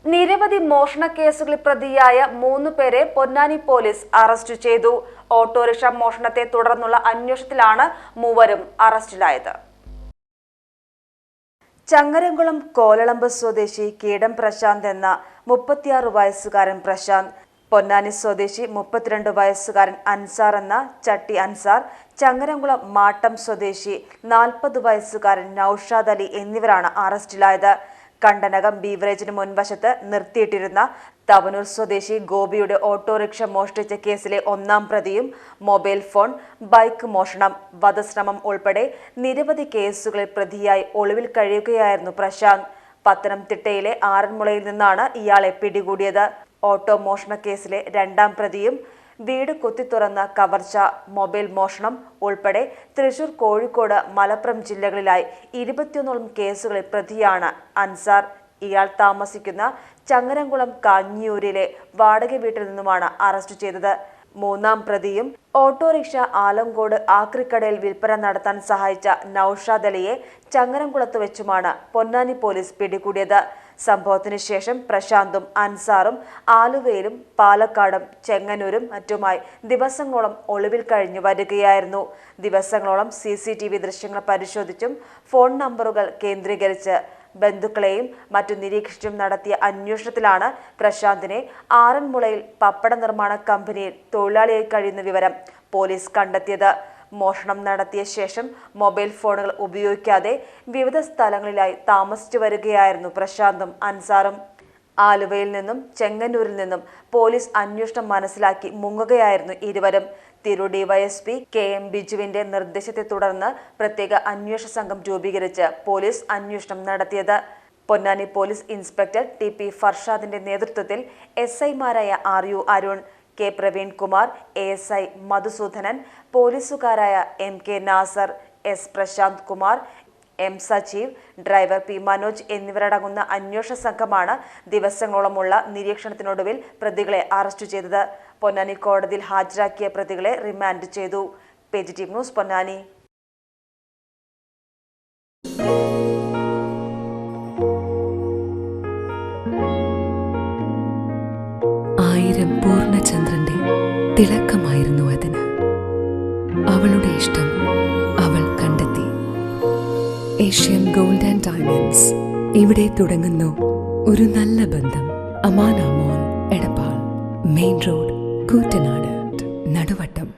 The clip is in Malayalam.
നിരവധി മോഷണ കേസുകളിൽ പ്രതിയായ 3 പേരെ പൊന്നാനി പോലീസ് അറസ്റ്റ് ചെയ്തു. ഓട്ടോറിക്ഷ മോഷണത്തെ തുടർന്നുള്ള അന്വേഷണത്തിലാണ് മൂവരും അറസ്റ്റിലായത്. ചങ്ങരംകുളം കോലളമ്പ് സ്വദേശി കീടം പ്രശാന്ത് എന്ന 36 വയസ്സുകാരൻ പ്രശാന്ത്, പൊന്നാനി സ്വദേശി 32 വയസ്സുകാരൻ അൻസാർ എന്ന ചട്ടി അൻസാർ, ചങ്ങരംകുളം മാട്ടം സ്വദേശി 40 വയസ്സുകാരൻ നൌഷാദ് അലി എന്നിവരാണ് അറസ്റ്റിലായത്. കണ്ടനകം ബീവറേജിന് മുൻവശത്ത് നിർത്തിയിട്ടിരുന്ന തവനൂർ സ്വദേശി ഗോപിയുടെ ഓട്ടോറിക്ഷ മോഷ്ടിച്ച കേസിലെ 1-ാം പ്രതിയും മൊബൈൽ ഫോൺ, ബൈക്ക് മോഷണം, വധശ്രമം ഉൾപ്പെടെ നിരവധി കേസുകളിൽ പ്രതിയായി ഒളിവിൽ കഴിയുകയായിരുന്നു പ്രശാന്ത്. പത്തനംതിട്ടയിലെ ആറന്മുളയിൽ നിന്നാണ് ഇയാളെ പിടികൂടിയത്. ഓട്ടോ മോഷണ കേസിലെ 2-ാം പ്രതിയും വീട് കുത്തിത്തുറന്ന കവർച്ച, മൊബൈൽ മോഷണം ഉൾപ്പെടെ തൃശൂർ, കോഴിക്കോട്, മലപ്പുറം ജില്ലകളിലായി 21ഓളം കേസുകളിൽ പ്രതിയാണ് അൻസാർ. ഇയാൾ താമസിക്കുന്ന ചങ്ങരംകുളം കാഞ്ഞിയൂരിലെ വാടക വീട്ടിൽ നിന്നുമാണ് അറസ്റ്റ് ചെയ്തത്. 3-ാം പ്രതിയും ഓട്ടോറിക്ഷ ആലങ്കോട് ആക്രിക്കടയിൽ വിൽപ്പന നടത്താൻ സഹായിച്ച നൌഷാദ് അലിയെ ചങ്ങരംകുളത്ത് വെച്ചുമാണ് പൊന്നാനി പോലീസ് പിടികൂടിയത്. സംഭവത്തിന് ശേഷം പ്രശാന്തും അൻസാറും ആലുവയിലും പാലക്കാടും ചെങ്ങന്നൂരും മറ്റുമായി ദിവസങ്ങളോളം ഒളിവിൽ കഴിഞ്ഞു വരികയായിരുന്നു. ദിവസങ്ങളോളം CCTV ദൃശ്യങ്ങൾ പരിശോധിച്ചും ഫോൺ നമ്പറുകൾ കേന്ദ്രീകരിച്ച് ബന്ധുക്കളെയും മറ്റു നിരീക്ഷിച്ചും നടത്തിയ അന്വേഷണത്തിലാണ് പ്രശാന്തിനെ ആറന്മുളയിൽ പപ്പട നിർമ്മാണ കമ്പനിയിൽ തൊഴിലാളിയായി കഴിയുന്ന വിവരം പോലീസ് കണ്ടെത്തിയത്. മോഷണം നടത്തിയ ശേഷം മൊബൈൽ ഫോണുകൾ ഉപയോഗിക്കാതെ വിവിധ സ്ഥലങ്ങളിലായി താമസിച്ചു വരികയായിരുന്നു പ്രശാന്തും അൻസാറും. ആലുവയിൽ നിന്നും ചെങ്ങന്നൂരിൽ നിന്നും പോലീസ് അന്വേഷണം മനസ്സിലാക്കി മുങ്ങുകയായിരുന്നു ഇരുവരും. തിരൂർ DYSP KM ബിജുവിന്റെ നിർദ്ദേശത്തെ തുടർന്ന് പ്രത്യേക അന്വേഷണ സംഘം രൂപീകരിച്ച് പോലീസ് അന്വേഷണം നടത്തിയത്. പൊന്നാനി പോലീസ് ഇൻസ്പെക്ടർ TP ഫർഷാദിന്റെ നേതൃത്വത്തിൽ SI-മാരായ RU Arun, K Praveenkumar, ASI Madhusoodanan, പോലീസുകാരായ MK Nasar, S Prashanth Kumar, M Sajeev, driver P Manoj എന്നിവരടങ്ങുന്ന അന്വേഷണ സംഘമാണ് ദിവസങ്ങളോളമുള്ള നിരീക്ഷണത്തിനൊടുവിൽ പ്രതികളെ അറസ്റ്റ് ചെയ്തത്. പൊന്നാനി കോടതിയിൽ ഹാജരാക്കിയ പ്രതികളെ റിമാൻഡ് ചെയ്തു. PGTV news Ponnani. ആയിരം പൂർണ്ണചന്ദ്രന്റെ തിളക്കമായിരുന്നു അതിന്. അവളുടെ ഇഷ്ടം അവൾ കണ്ടെത്തി. ഏഷ്യൻ ഗോൾഡ് ആൻഡ് ഡയമണ്ട്സ്, ഇവിടെ തുടങ്ങുന്നു ഒരു നല്ല ബന്ധം. അമാന മോൾ, എടപ്പാൾ, മെയിൻ റോഡ്, കൂറ്റനാട്, നടുവട്ടം.